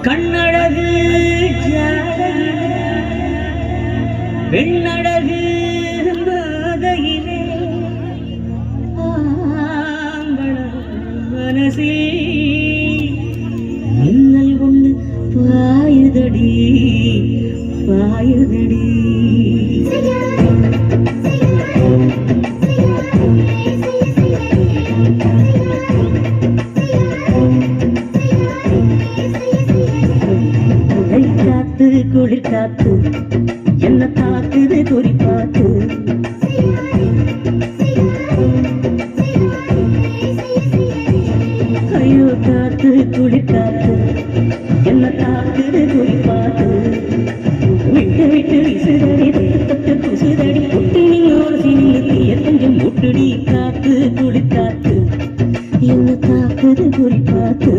கண்ணழகு பெண்ணழகு மனசில் மின்னல் ஒண்ணு பாயுதடி பாயுதடி குளிர் காத்து என்ன தாக்குது குறிப்பாத்து ஐயோ காத்து குளிர் காத்து என்ன தாக்குது குறிப்பாத்து விட்டு விட்டு விசுதடி தொட்டு குசுதடி குட்டி நீங்க தீய கொஞ்சம் முட்டுடி காத்து குளிர் காத்து என்ன தாக்குது குறிப்பாத்து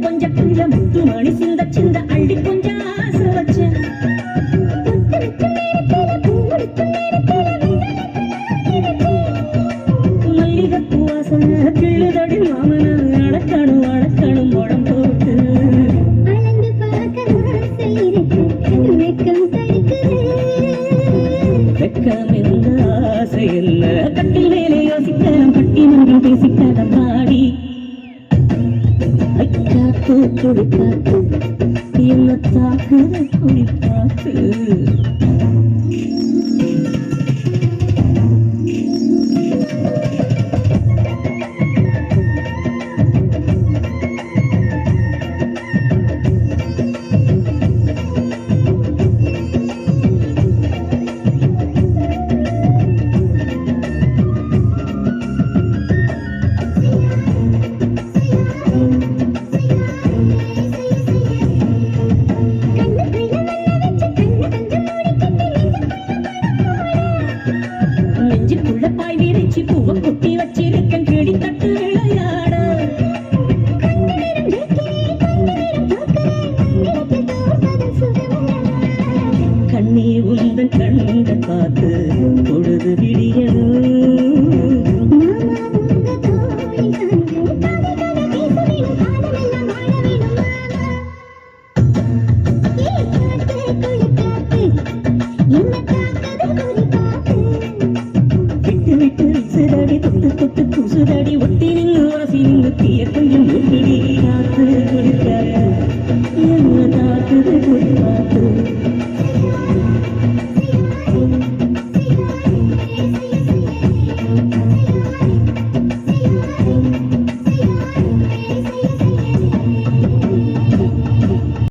கொஞ்சம் கொஞ்சம் முத்து மணி சிந்த சிந்த அள்ளி கொஞ்சம் ஆசை வச்சேன் மல்லிகைப்பூ வாசனை கிள்ளுதடி மாமன அடக்கணும் அடக்கணும் உடம் போட்டு வெக்கம் எந்த ஆசை என்ன கட்டில் மேலே யோசிக்கலாம் பட்டி மன்றம் பேசிக்கலாம் பாடி காத்து குடி காத்து என்ன தாக்குது குடி காத்து பாய் விரிச்சு பூவை குட்டி வச்சிருக்கேன் கிளி தட்டு விளையாட கண்ணி உந்தன் கண்ட பார்த்து பொழுது விடியணும் தொட்டு குசுதடி ஒட்டி நின்று உரசி நின்று தீய கொஞ்சம் முட்டுடி காத்து குடிக்காத்து என்ன தாக்குது குடிக்காத்து